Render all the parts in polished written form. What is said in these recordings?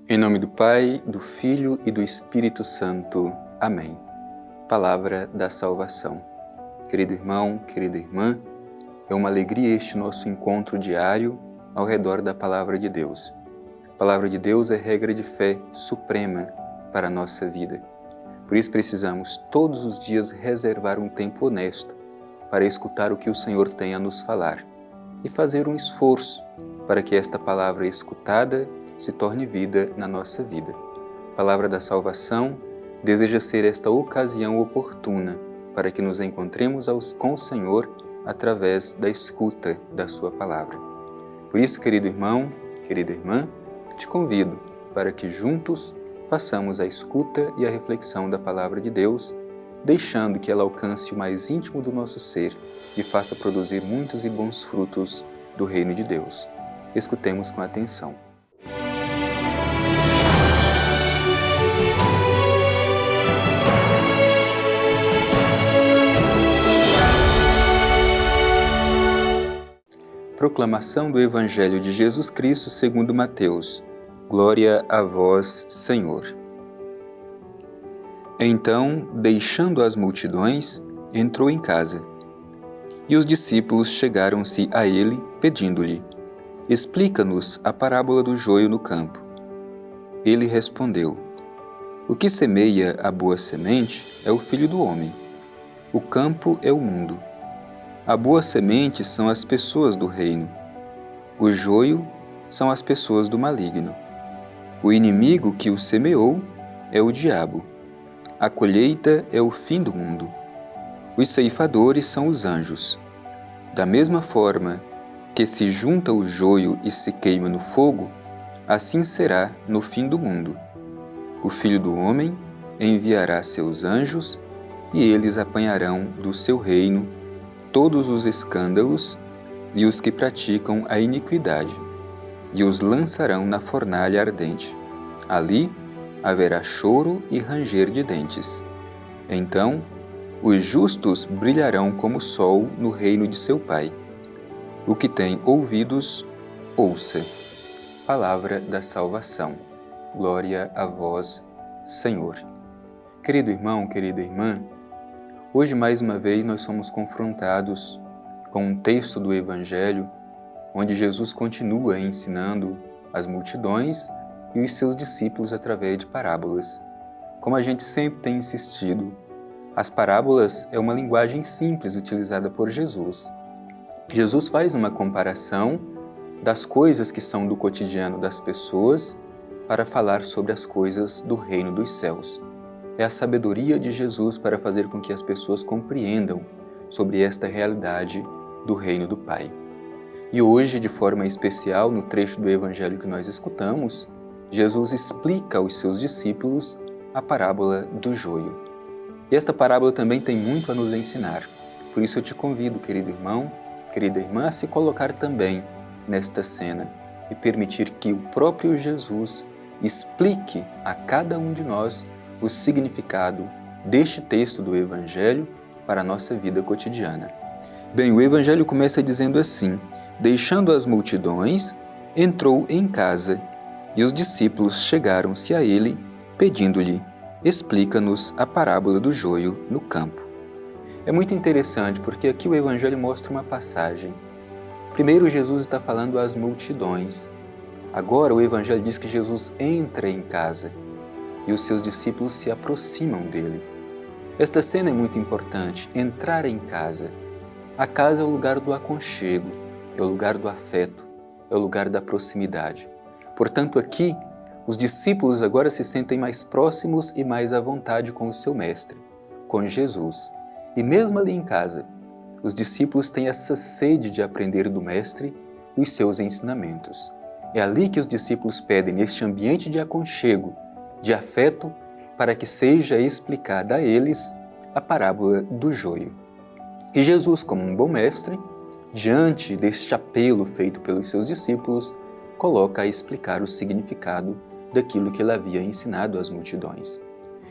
Em nome do Pai, do Filho e do Espírito Santo. Amém. Palavra da salvação. Querido irmão, querida irmã, é uma alegria este nosso encontro diário ao redor da Palavra de Deus. A Palavra de Deus é regra de fé suprema para a nossa vida. Por isso precisamos todos os dias reservar um tempo honesto para escutar o que o Senhor tem a nos falar e fazer um esforço para que esta palavra escutada se torne vida na nossa vida. A Palavra da salvação deseja ser esta ocasião oportuna para que nos encontremos com o Senhor através da escuta da sua palavra. Por isso, querido irmão, querida irmã, te convido para que juntos façamos a escuta e a reflexão da palavra de Deus, deixando que ela alcance o mais íntimo do nosso ser e faça produzir muitos e bons frutos do reino de Deus. Escutemos com atenção. Proclamação do Evangelho de Jesus Cristo segundo Mateus. Glória a vós, Senhor. Então, deixando as multidões, entrou em casa. E os discípulos chegaram-se a ele, pedindo-lhe: explica-nos a parábola do joio no campo. Ele respondeu: o que semeia a boa semente é o Filho do homem. O campo é o mundo. A boa semente são as pessoas do reino. O joio são as pessoas do maligno. O inimigo que o semeou é o diabo. A colheita é o fim do mundo. Os ceifadores são os anjos. Da mesma forma que se junta o joio e se queima no fogo, assim será no fim do mundo. O Filho do homem enviará seus anjos e eles apanharão do seu reino todos os escândalos e os que praticam a iniquidade, e os lançarão na fornalha ardente. Ali haverá choro e ranger de dentes. Então, os justos brilharão como o sol no reino de seu Pai. O que tem ouvidos, ouça. Palavra da salvação. Glória a vós, Senhor. Querido irmão, querida irmã, hoje, mais uma vez, nós somos confrontados com um texto do Evangelho onde Jesus continua ensinando as multidões e os seus discípulos através de parábolas. Como a gente sempre tem insistido, as parábolas é uma linguagem simples utilizada por Jesus. Jesus faz uma comparação das coisas que são do cotidiano das pessoas para falar sobre as coisas do reino dos céus. É a sabedoria de Jesus para fazer com que as pessoas compreendam sobre esta realidade do reino do Pai. E hoje, de forma especial, no trecho do Evangelho que nós escutamos, Jesus explica aos seus discípulos a parábola do joio. E esta parábola também tem muito a nos ensinar. Por isso eu te convido, querido irmão, querida irmã, a se colocar também nesta cena e permitir que o próprio Jesus explique a cada um de nós o significado deste texto do Evangelho para a nossa vida cotidiana. Bem, o Evangelho começa dizendo assim: deixando as multidões, entrou em casa, e os discípulos chegaram-se a ele, pedindo-lhe: explica-nos a parábola do joio no campo. É muito interessante porque aqui o Evangelho mostra uma passagem. Primeiro, Jesus está falando às multidões. Agora o Evangelho diz que Jesus entra em casa e os seus discípulos se aproximam dele. Esta cena é muito importante, entrar em casa. A casa é o lugar do aconchego, é o lugar do afeto, é o lugar da proximidade. Portanto, aqui, os discípulos agora se sentem mais próximos e mais à vontade com o seu mestre, com Jesus. E mesmo ali em casa, os discípulos têm essa sede de aprender do mestre os seus ensinamentos. É ali que os discípulos pedem, neste ambiente de aconchego, de afeto, para que seja explicada a eles a parábola do joio. E Jesus, como um bom mestre, diante deste apelo feito pelos seus discípulos, coloca a explicar o significado daquilo que ele havia ensinado às multidões.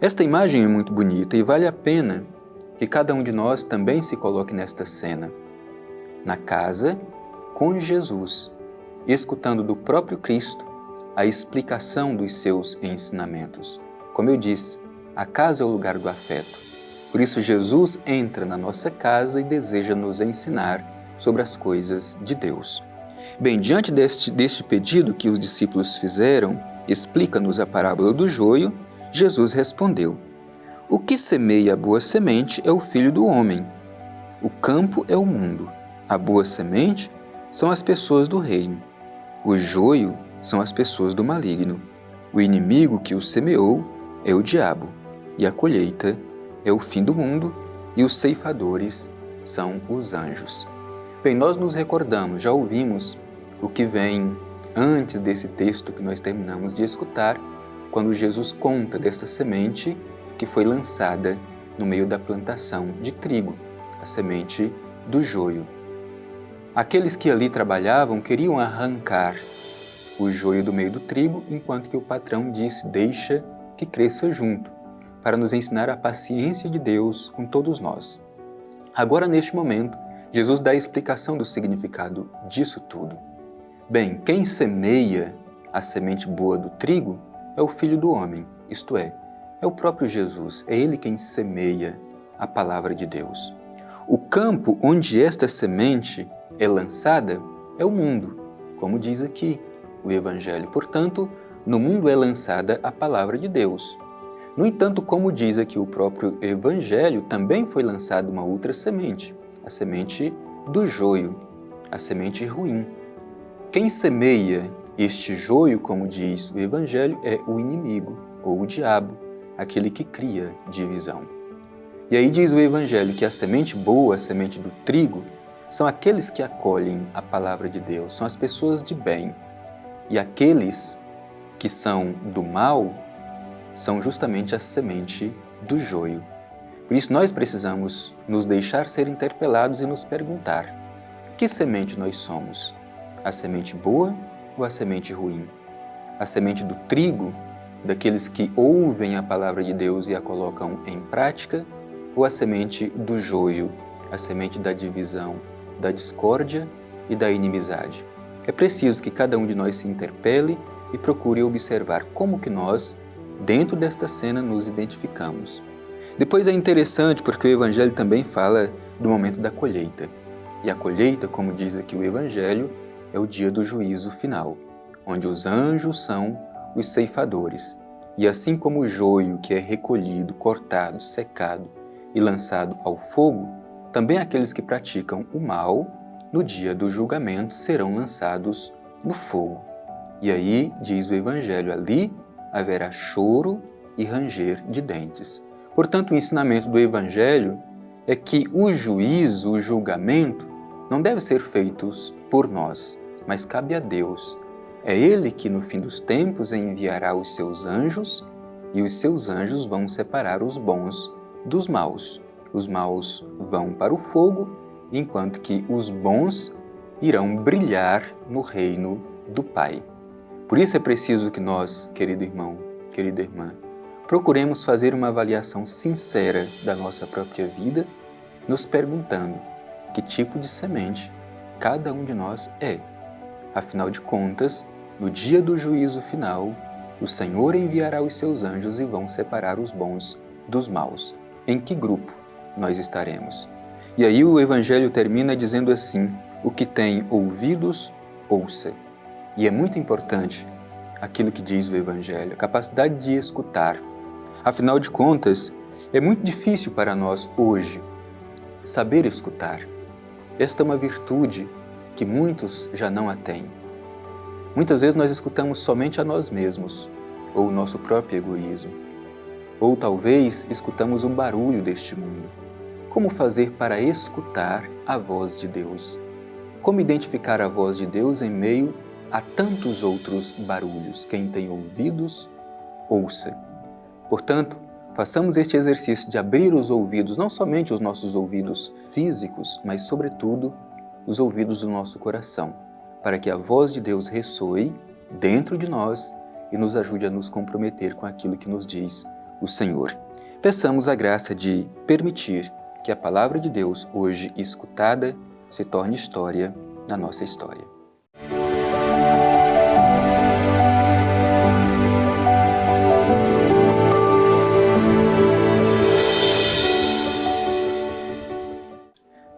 Esta imagem é muito bonita e vale a pena que cada um de nós também se coloque nesta cena, na casa, com Jesus, escutando do próprio Cristo a explicação dos seus ensinamentos. Como eu disse, a casa é o lugar do afeto. Por isso, Jesus entra na nossa casa e deseja nos ensinar sobre as coisas de Deus. Bem, diante deste pedido que os discípulos fizeram, explica-nos a parábola do joio, Jesus respondeu: o que semeia a boa semente é o Filho do Homem. O campo é o mundo. A boa semente são as pessoas do reino. O joio são as pessoas do maligno. O inimigo que o semeou é o diabo. E a colheita é o fim do mundo, e os ceifadores são os anjos. Bem, nós nos recordamos, já ouvimos o que vem antes desse texto que nós terminamos de escutar, quando Jesus conta desta semente que foi lançada no meio da plantação de trigo, a semente do joio. Aqueles que ali trabalhavam queriam arrancar o joio do meio do trigo, enquanto que o patrão disse: deixa que cresça junto, para nos ensinar a paciência de Deus com todos nós. Agora, neste momento, Jesus dá a explicação do significado disso tudo. Bem, quem semeia a semente boa do trigo é o Filho do Homem, isto é o próprio Jesus, é Ele quem semeia a palavra de Deus. O campo onde esta semente é lançada é o mundo, como diz aqui o Evangelho. Portanto, no mundo é lançada a palavra de Deus. No entanto, como diz aqui o próprio Evangelho, também foi lançada uma outra semente, a semente do joio, a semente ruim. Quem semeia este joio, como diz o Evangelho, é o inimigo, ou o diabo, aquele que cria divisão. E aí diz o Evangelho que a semente boa, a semente do trigo, são aqueles que acolhem a palavra de Deus, são as pessoas de bem. E aqueles que são do mal são justamente a semente do joio. Por isso nós precisamos nos deixar ser interpelados e nos perguntar: que semente nós somos? A semente boa ou a semente ruim? A semente do trigo, daqueles que ouvem a palavra de Deus e a colocam em prática, ou a semente do joio, a semente da divisão, da discórdia e da inimizade? É preciso que cada um de nós se interpele e procure observar como que nós, dentro desta cena, nos identificamos. Depois é interessante porque o Evangelho também fala do momento da colheita. E a colheita, como diz aqui o Evangelho, é o dia do juízo final, onde os anjos são os ceifadores. E assim como o joio que é recolhido, cortado, secado e lançado ao fogo, também aqueles que praticam o mal, no dia do julgamento, serão lançados no fogo. E aí, diz o Evangelho, ali haverá choro e ranger de dentes. Portanto, o ensinamento do Evangelho é que o juízo, o julgamento, não deve ser feitos por nós, mas cabe a Deus. É Ele que, no fim dos tempos, enviará os seus anjos, e os seus anjos vão separar os bons dos maus. Os maus vão para o fogo, enquanto que os bons irão brilhar no reino do Pai. Por isso é preciso que nós, querido irmão, querida irmã, procuremos fazer uma avaliação sincera da nossa própria vida, nos perguntando que tipo de semente cada um de nós é. Afinal de contas, no dia do juízo final, o Senhor enviará os seus anjos e vão separar os bons dos maus. Em que grupo nós estaremos? E aí o Evangelho termina dizendo assim: o que tem ouvidos, ouça. E é muito importante aquilo que diz o Evangelho, a capacidade de escutar. Afinal de contas, é muito difícil para nós hoje saber escutar. Esta é uma virtude que muitos já não a têm. Muitas vezes nós escutamos somente a nós mesmos, ou o nosso próprio egoísmo. Ou talvez escutamos o barulho deste mundo. Como fazer para escutar a voz de Deus? Como identificar a voz de Deus em meio a tantos outros barulhos? Quem tem ouvidos, ouça. Portanto, façamos este exercício de abrir os ouvidos, não somente os nossos ouvidos físicos, mas, sobretudo, os ouvidos do nosso coração, para que a voz de Deus ressoe dentro de nós e nos ajude a nos comprometer com aquilo que nos diz o Senhor. Peçamos a graça de permitir que a palavra de Deus, hoje escutada, se torne história na nossa história.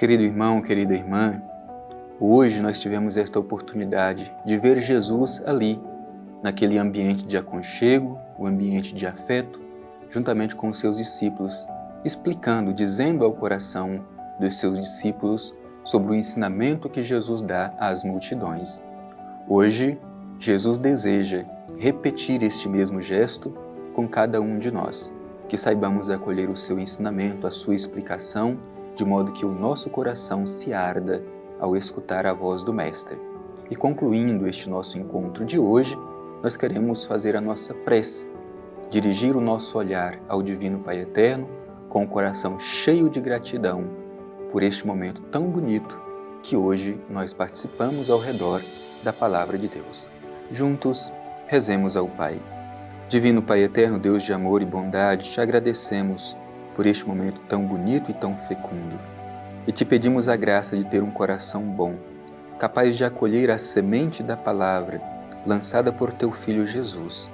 Querido irmão, querida irmã, hoje nós tivemos esta oportunidade de ver Jesus ali, naquele ambiente de aconchego, o ambiente de afeto, juntamente com os seus discípulos, explicando, dizendo ao coração dos seus discípulos sobre o ensinamento que Jesus dá às multidões. Hoje, Jesus deseja repetir este mesmo gesto com cada um de nós, que saibamos acolher o seu ensinamento, a sua explicação, de modo que o nosso coração se arda ao escutar a voz do Mestre. E concluindo este nosso encontro de hoje, nós queremos fazer a nossa prece, dirigir o nosso olhar ao Divino Pai Eterno com o coração cheio de gratidão por este momento tão bonito que hoje nós participamos ao redor da Palavra de Deus. Juntos, rezemos ao Pai. Divino Pai Eterno, Deus de amor e bondade, te agradecemos por este momento tão bonito e tão fecundo. E te pedimos a graça de ter um coração bom, capaz de acolher a semente da Palavra lançada por teu Filho Jesus,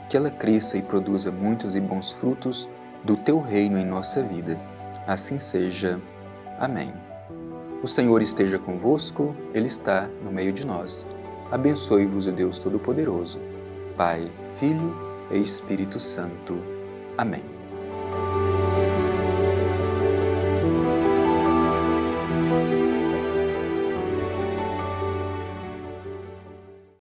que ela cresça e produza muitos e bons frutos do teu reino em nossa vida. Assim seja. Amém. O Senhor esteja convosco, Ele está no meio de nós. Abençoe-vos o Deus Todo-Poderoso, Pai, Filho e Espírito Santo. Amém.